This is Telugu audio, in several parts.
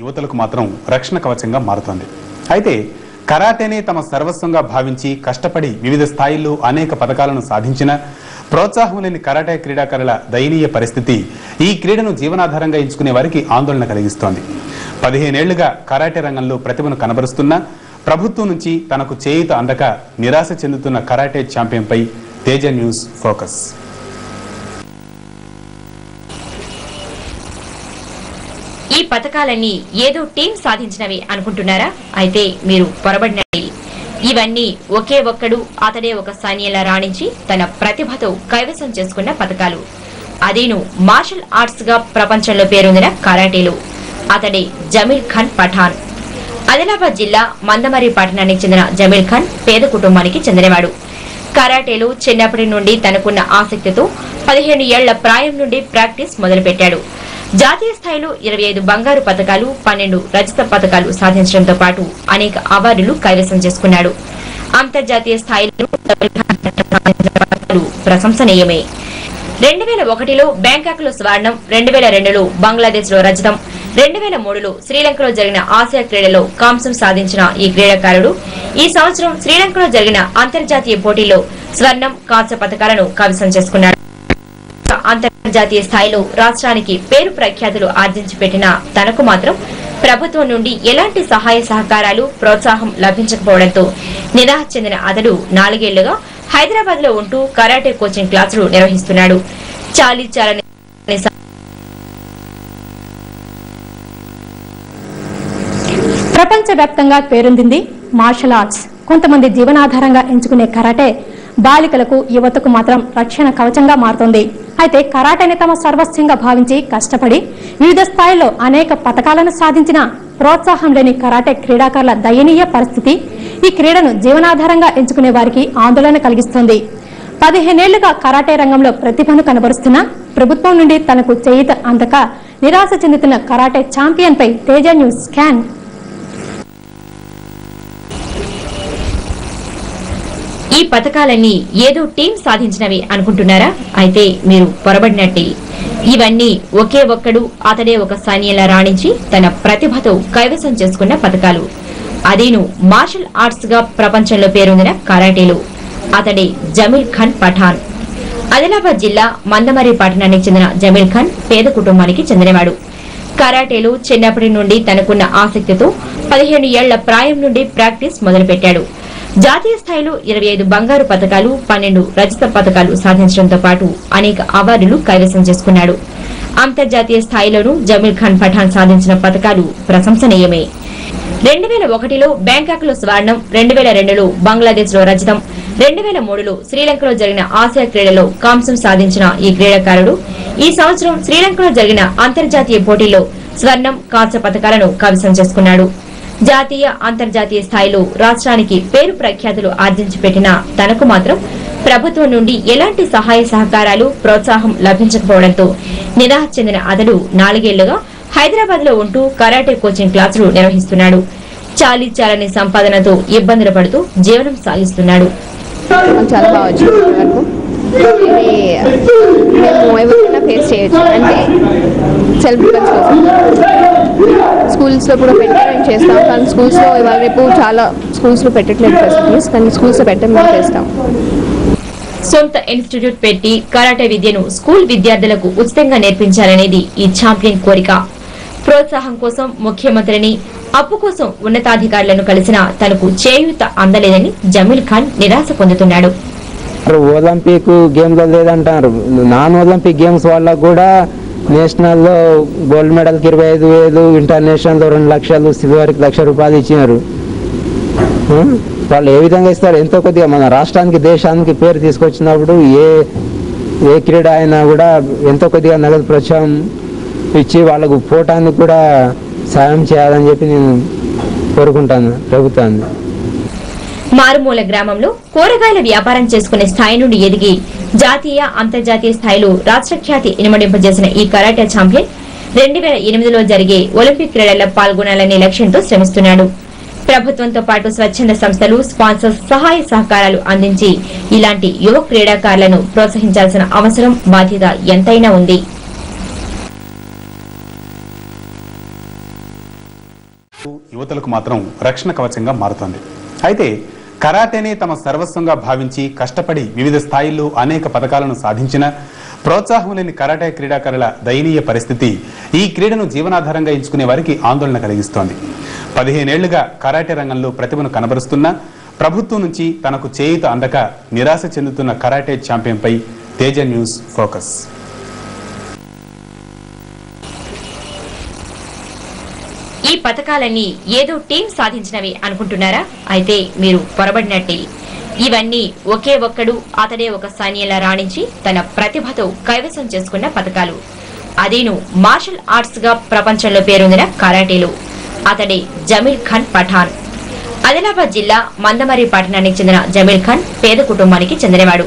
యువతలకు మాత్రం రక్షణ కవచంగా మారుతోంది. అయితే కరాటేనే తమ సర్వస్వంగా భావించి కష్టపడి వివిధ స్థాయిల్లో అనేక పథకాలను సాధించిన ప్రోత్సాహం లేని కరాటే క్రీడాకారుల దయనీయ పరిస్థితి ఈ క్రీడను జీవనాధారంగా ఎంచుకునే వారికి ఆందోళన కలిగిస్తోంది. 15 ఏళ్లుగా కరాటే రంగంలో ప్రతిభను కనబరుస్తున్న ప్రభుత్వం నుంచి తనకు చేయూత అందక నిరాశ చెందుతున్న కరాటే ఛాంపియన్పై తేజ న్యూస్ ఫోకస్. ఈ పథకాలన్నీ ఏదో టీం సాధించినవి అనుకుంటున్నారా? అయితే మీరు పొరబడినవి. ఇవన్నీ ఒకే ఒక్కడు అతడే ఒక సైన్యంలా రాణించి తన ప్రతిభతో కైవసం చేసుకున్న పథకాలు. అదేను మార్షల్ ఆర్ట్స్ గా ప్రపంచంలో పేరొందిన కరాటేలు. అతడే జమీల్ ఖాన్ పఠాన్. ఆదిలాబాద్ జిల్లా మందమరి పట్టణానికి చెందిన జమీల్ ఖాన్ పేద కుటుంబానికి చెందినవాడు. కరాటేలో చిన్నప్పటి నుండి తనకున్న ఆసక్తితో 15 ఏళ్ల ప్రాయం నుండి ప్రాక్టీస్ మొదలుపెట్టాడు. జాతీయ స్థాయిలో 25 బంగారు పతకాలు, 12 రజత పతకాలు సాధించడంతో పాటు అనేక అవార్డులు కైవసం చేసుకున్నాడు. అంతర్జాతీయ స్థాయిలో ప్రశంసనీయమే. 2001లో బ్యాంకాక్ లో స్వర్ణం, 2002లో బంగ్లాదేశ్ లో రజతం, 2003లో శ్రీలంకలో జరిగిన ఆసియా క్రీడలో కాంస్యం సాధించిన ఈ క్రీడాకారుడు ఈ సంవత్సరం శ్రీలంకలో జరిగిన అంతర్జాతీయ పోటీలో స్వర్ణం, కాంస్య పతకాలను కైవసం చేసుకున్నాడు. అంతర్జాతీయ స్థాయిలో రాష్ట్రానికి పేరు ప్రఖ్యాతులు ఆర్జించి పెట్టిన తనకు మాత్రం ప్రభుత్వం నుండి ఎలాంటి సహాయ సహకారాలు, ప్రోత్సాహం లభించకపోవడంతో నిరాశ చెందిన అతడు 4 ఏళ్లుగా హైదరాబాద్ లో ఉంటూ కరాటే కోచింగ్ క్లాసులు నిర్వహిస్తున్నాడు. ప్రపంచవ్యాప్తంగా పేరొందింది మార్షల్ ఆర్ట్స్. కొంతమంది జీవనాధారంగా ఎంచుకునే కరాటే బాలికలకు, యువతకు మాత్రం రక్షణ కవచంగా మారుతోంది. అయితే కరాటేని తమ సర్వస్వంగా భావించి కష్టపడి వివిధ స్థాయిల్లో అనేక పథకాలను సాధించిన ప్రోత్సాహం లేని కరాటే క్రీడాకారుల దయనీయ పరిస్థితి ఈ క్రీడను జీవనాధారంగా ఎంచుకునే వారికి ఆందోళన కలిగిస్తోంది. 15 ఏళ్లుగా కరాటే రంగంలో ప్రతిభను కనబరుస్తున్న ప్రభుత్వం నుండి తనకు చేయూత అందక నిరాశ చెందుతున్న కరాటే ఛాంపియన్ పై తేజ న్యూస్ స్కాన్. ఈ పథకాలన్నీ ఏదో టీం సాధించినవి అనుకుంటున్నారా? అయితే మీరు పొరబడినట్టే. ఇవన్నీ ఒకే ఒక్కడు అతడే ఒక సైన్యంలా రాణించి తన ప్రతిభతో కైవసం చేసుకున్న పథకాలు. అదేను మార్షల్ ఆర్ట్స్ గా ప్రపంచంలో పేరొందిన కరాటేలు. అతడే జమీల్ ఖాన్ పఠాన్. ఆదిలాబాద్ జిల్లా మందమరి పట్టణానికి చెందిన జమీల్ ఖాన్ పేద కుటుంబానికి చెందినవాడు. కరాటేలో చిన్నప్పటి నుండి తనకున్న ఆసక్తితో 15 ఏళ్ల ప్రాయం నుండి ప్రాక్టీస్ మొదలుపెట్టాడు. జాతీయ స్థాయిలో 25 బంగారు పతకాలు, 12 రజత పతకాలు సాధించడంతో పాటు అనేక అవార్డులు కైవసం చేసుకున్నాడు. అంతర్జాతీయ స్థాయిలోనూ జమీల్ ఖాన్ పఠాన్ సాధించిన పతకాలు ప్రశంసనీయమే. 2001లో బ్యాంకాక్ లో స్వర్ణం, 2002లో బంగ్లాదేశ్ లో రజతం, 2003లో శ్రీలంకలో జరిగిన ఆసియా క్రీడలో కాంస్యం సాధించిన ఈ క్రీడాకారుడు ఈ సంవత్సరం శ్రీలంకలో జరిగిన అంతర్జాతీయ పోటీలో స్వర్ణం, కాంస్య పతకాలను కైవసం చేసుకున్నాడు. జాతీయ, అంతర్జాతీయ స్థాయిలో రాష్ట్రానికి పేరు ప్రఖ్యాతులు ఆర్జించి పెట్టిన తనకు మాత్రం ప్రభుత్వం నుండి ఎలాంటి సహాయ సహకారాలు, ప్రోత్సాహం లభించకపోవడంతో నిరాశ చెందిన అతడు 4 ఏళ్లుగా హైదరాబాద్ లో ఉంటూ కరాటే కోచింగ్ క్లాసులు నిర్వహిస్తున్నాడు. చాలీచాలని సంపాదనతో ఇబ్బందులు పడుతూ జీవనం సాగిస్తున్నాడు. చాలా బాగా వచ్చింది వరకు. మేము ఎవరైనా ఫేస్ చేయొచ్చు, అంటే సెల్ఫ్ డిఫెన్స్ కోసం స్కూల్స్లో కూడా పెట్టాలని చేస్తాం. కానీ స్కూల్స్లో ఇవాళ రేపు చాలా స్కూల్స్లో పెట్టట్లేదు ఫెసిలిటీస్, కానీ స్కూల్స్లో పెట్టడం మేము చేస్తాం. సొంత ఇన్స్టిట్యూట్ పెట్టి కరాటే విద్యను స్కూల్ విద్యార్థులకు ఉచితంగా నేర్పించాలనేది ఈ ఛాంపియన్ కోరిక. ప్రోత్సాహం కోసం ముఖ్యమంత్రిని, అప్పు కోసం ఉన్నతాధికారులను కలిసినా తనకు చేయూత అందలేదని జమీల్ ఖాన్ నిరాశ పొందుతున్నాడు. ఒలింపిక్ గేమ్స్ లేదంటారు. నాన్ ఒలింపిక్ గేమ్స్ వాళ్ళకు కూడా నేషనల్లో గోల్డ్ మెడల్కి 25,000, ఇంటర్నేషనల్లో 2 లక్షలు, సిల్వర్కి ₹1,00,000 ఇచ్చినారు. వాళ్ళు ఏ విధంగా ఇస్తారు? ఎంతో కొద్దిగా మన రాష్ట్రానికి, దేశానికి పేరు తీసుకొచ్చినప్పుడు ఏ క్రీడ అయినా కూడా ఎంతో కొద్దిగా నగదు ప్రోత్సాహం ఇచ్చి వాళ్ళకు పోవటానికి కూడా సాయం చేయాలని చెప్పి నేను కోరుకుంటాను ప్రభుత్వాన్ని. మారుమూల గ్రామంలో కూరగాయల వ్యాపారం చేసుకునే స్థాయి నుండి ఎదిగి జాతీయ, అంతర్జాతీయ స్థాయిలో రాష్ట్ర ఖ్యాతి ఇనుమడింపజేసిన ఈ కరాటే ఛాంపియన్ 2008లో జరిగే ఒలింపిక్ క్రీడల్లో పాల్గొనాలనే లక్ష్యంతో శ్రమిస్తున్నాడు. ప్రభుత్వంతో పాటు స్వచ్ఛంద సంస్థలు, స్పాన్సర్స్ సహాయ సహకారాలు అందించి ఇలాంటి యువ క్రీడాకారులను ప్రోత్సహించాల్సిన అవసరం, బాధ్యత ఎంతైనా ఉంది. యువతలకు మాత్రం రక్షణ కవచంగా మారుతోంది. అయితే కరాటేనే తమ సర్వస్వంగా భావించి కష్టపడి వివిధ స్థాయిల్లో అనేక పథకాలను సాధించిన ప్రోత్సాహం లేని కరాటే క్రీడాకారుల దయనీయ పరిస్థితి ఈ క్రీడను జీవనాధారంగా ఎంచుకునే వారికి ఆందోళన కలిగిస్తోంది. 15 ఏళ్లుగా కరాటే రంగంలో ప్రతిభను కనబరుస్తున్న ప్రభుత్వం నుంచి తనకు చేయూత అందక నిరాశ చెందుతున్న కరాటే ఛాంపియన్పై తేజ న్యూస్ ఫోకస్. ఈ పథకాలన్నీ ఏదో టీం సాధించినవి అనుకుంటున్నారా? అయితే మీరు పొరబడినట్టే. ఇవన్నీ ఒకే ఒక్కడు అతడే ఒక సైన్యంలా రాణించి తన ప్రతిభతో కైవసం చేసుకున్న పథకాలు. అదేను మార్షల్ ఆర్ట్స్ గా ప్రపంచంలో పేరొందిన కరాటేలో. అతడే జమీల్ ఖాన్ పఠాన్. ఆదిలాబాద్ జిల్లా మందమరి పట్టణానికి చెందిన జమీల్ ఖాన్ పేద కుటుంబానికి చెందినవాడు.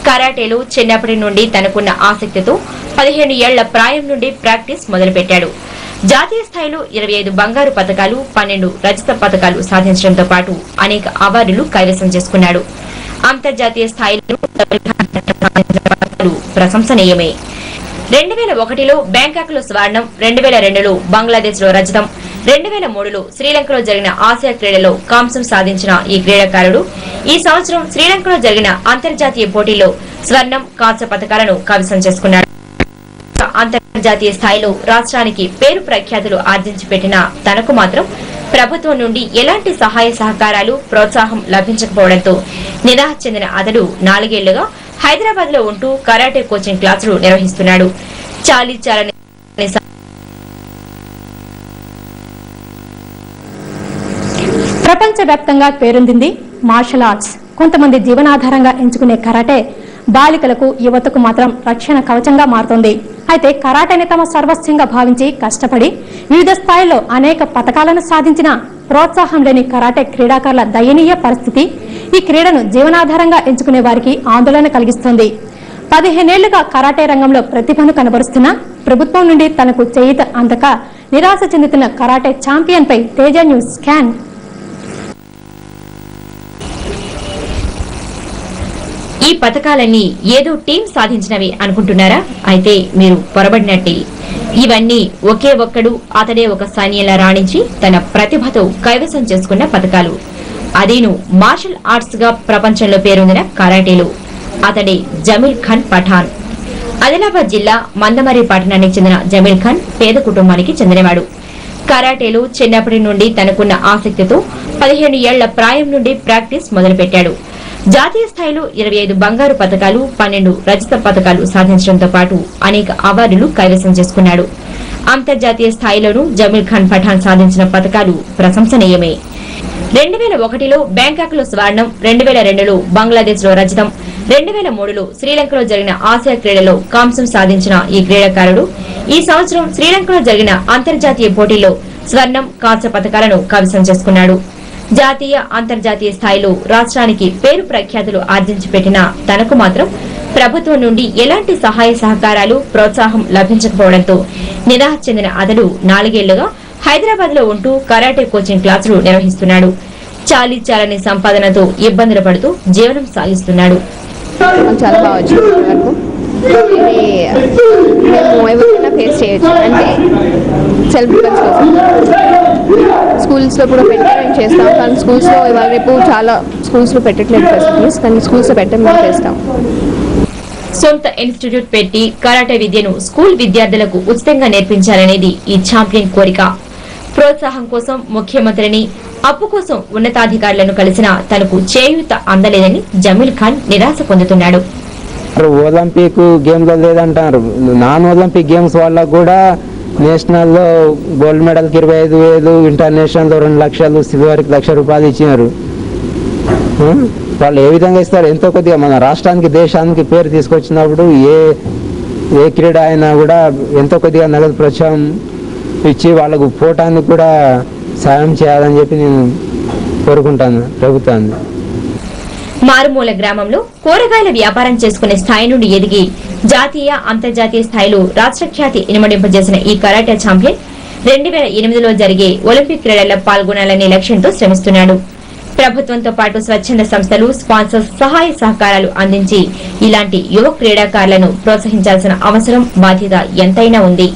కరాటేలో చిన్నప్పటి నుండి తనకున్న ఆసక్తితో 15 ఏళ్ల ప్రాయం నుండి ప్రాక్టీస్ మొదలుపెట్టాడు. జాతీయ స్థాయిలో 25 బంగారు పతకాలు, 12 రజత పతకాలు సాధించడంతో పాటు అనేక అవార్డులు కైవసం చేసుకున్నాడు. అంతర్జాతీయ స్థాయిలో ప్రశంసనీయమే. 2001లో బ్యాంకాక్ లో స్వర్ణం, 2002లో బంగ్లాదేశ్ లో రజతం, 2003లో శ్రీలంకలో జరిగిన ఆసియా క్రీడలో కాంస్యం సాధించిన ఈ క్రీడాకారుడు ఈ సంవత్సరం శ్రీలంకలో జరిగిన అంతర్జాతీయ పోటీల్లో స్వర్ణం, కాంస్య పతకాలను కైవసం చేసుకున్నాడు. అంతర్జాతీయ స్థాయిలో రాష్ట్రానికి పేరు ప్రఖ్యాతులు ఆర్జించి పెట్టిన తనకు మాత్రం ప్రభుత్వం నుండి ఎలాంటి సహాయ సహకారాలు, ప్రోత్సాహం లభించకపోవడంతో నిరాశ చెందిన అతడు 4 ఏళ్లుగా హైదరాబాద్ లో ఉంటూ కరాటే కోచింగ్ క్లాసులు నిర్వహిస్తున్నాడు. ప్రపంచవ్యాప్తంగా పేరొందింది మార్షల్ ఆర్ట్స్. కొంతమంది జీవనాధారంగా ఎంచుకునే కరాటే బాలికలకు, యువతకు మాత్రం రక్షణ కవచంగా మారుతోంది. అయితే కరాటేని తమ సర్వస్వంగా భావించి కష్టపడి వివిధ స్థాయిల్లో అనేక పథకాలను సాధించిన ప్రోత్సాహం లేని కరాటే క్రీడాకారుల దయనీయ పరిస్థితి ఈ క్రీడను జీవనాధారంగా ఎంచుకునే వారికి ఆందోళన కలిగిస్తోంది. 15 ఏళ్లుగా కరాటే రంగంలో ప్రతిభను కనబరుస్తున్న ప్రభుత్వం నుండి తనకు చేయూత అందక నిరాశ చెందుతున్న కరాటే ఛాంపియన్ పై తేజ న్యూస్ స్కాన్. ఈ పథకాలన్నీ ఏదో టీం సాధించినవి అనుకుంటున్నారా? అయితే మీరు పొరబడినట్టే. ఇవన్నీ ఒకే ఒక్కడు అతడే ఒక సైన్యంలా రాణించి తన ప్రతిభతో కైవసం చేసుకున్న పథకాలు. అదేను మార్షల్ ఆర్ట్స్ గా ప్రపంచంలో పేరొందిన కరాటేలో. అతడే జమీల్ ఖాన్ పఠాన్. ఆదిలాబాద్ జిల్లా మందమరి పట్టణానికి చెందిన జమీల్ ఖాన్ పేద కుటుంబానికి చెందినవాడు. కరాటేలో చిన్నప్పటి నుండి తనకున్న ఆసక్తితో 15 ఏళ్ల ప్రాయం నుండి ప్రాక్టీస్ మొదలుపెట్టాడు. జాతీయ స్థాయిలో 25 బంగారు పతకాలు, 12 రజత పతకాలు సాధించడంతో పాటు అనేక అవార్డులు కైవసం చేసుకున్నాడు. అంతర్జాతీయ స్థాయిలోనూ జమీల్ ఖాన్ పఠాన్ సాధించిన పతకాలు ప్రశంసనీయమే. 2001లో బ్యాంకాక్ లో స్వర్ణం, 2002లో బంగ్లాదేశ్ లో రజతం, 2003లో శ్రీలంకలో జరిగిన ఆసియా క్రీడలో కాంస్యం సాధించిన ఈ క్రీడాకారుడు ఈ సంవత్సరం శ్రీలంకలో జరిగిన అంతర్జాతీయ పోటీల్లో స్వర్ణం, కాంస్య పతకాలను కైవసం చేసుకున్నాడు. జాతీయ, అంతర్జాతీయ స్థాయిలో రాష్ట్రానికి పేరు ప్రఖ్యాతులు ఆర్జించి పెట్టిన తనకు మాత్రం ప్రభుత్వం నుండి ఎలాంటి సహాయ సహకారాలు, ప్రోత్సాహం లభించకపోవడంతో నిరాశ చెందిన అతడు 4 ఏళ్లుగా హైదరాబాద్ లో ఉంటూ కరాటే కోచింగ్ క్లాసులు నిర్వహిస్తున్నాడు. చాలీచాలని సంపాదనతో ఇబ్బందులు పడుతూ జీవనం సాగిస్తున్నాడు. చాలా బాగా వచ్చింది వరకు. మేము ఎవరైనా ఫేస్ చేయొచ్చు, అంటే సెల్ఫ్ డిఫెన్స్ కోసం. స్కూల్స్లో కూడా పెట్టే మేము చేస్తాం, కానీ స్కూల్స్లో ఇవాళ రేపు చాలా స్కూల్స్లో పెట్టట్లేదు ఫెసిలిటీస్, కానీ స్కూల్స్లో పెట్టే మేము చేస్తాం. సొంత ఇన్స్టిట్యూట్ పెట్టి కరాటే విద్యను స్కూల్ విద్యార్థులకు ఉచితంగా నేర్పించాలనేది ఈ ఛాంపియన్ కోరిక. ప్రోత్సాహం కోసం ముఖ్యమంత్రిని, అప్పు కోసం ఉన్నతాధికారులను కలిసినా తనకు చేయూత అందలేదని జమీల్ ఖాన్ నిరాశ పొందుతున్నాడు. ఒలింపిక్ గేమ్స్ లేదంటారు. నాన్ ఒలింపిక్ గేమ్స్ వాళ్ళకు కూడా నేషనల్లో గోల్డ్ మెడల్కి 25,000, ఇంటర్నేషనల్లో 2 లక్షలు, సిల్వర్కి ₹1,00,000 ఇచ్చినారు. వాళ్ళు ఏ విధంగా ఇస్తారు? ఎంతో కొద్దిగా మన రాష్ట్రానికి, దేశానికి పేరు తీసుకొచ్చినప్పుడు ఏ క్రీడ అయినా కూడా ఎంతో కొద్దిగా నగదు ప్రోత్సాహం ఇచ్చి వాళ్ళకు పోవటానికి కూడా సాయం చేయాలని చెప్పి నేను కోరుకుంటాను ప్రభుత్వాన్ని. మారుమూల గ్రామంలో కూరగాయల వ్యాపారం చేసుకునే స్థాయి నుండి ఎదిగి జాతీయ, అంతర్జాతీయ స్థాయిలో రాష్ట్ర ఖ్యాతి ఇనుమడింపజేసిన ఈ కరాటే ఛాంపియన్ 2008లో జరిగే ఒలింపిక్ క్రీడల్లో పాల్గొనాలనే లక్ష్యంతో శ్రమిస్తున్నాడు. ప్రభుత్వంతో పాటు స్వచ్ఛంద సంస్థలు, స్పాన్సర్స్ సహాయ సహకారాలు అందించి ఇలాంటి యువ క్రీడాకారులను ప్రోత్సహించాల్సిన అవసరం, బాధ్యత ఎంతైనా ఉంది.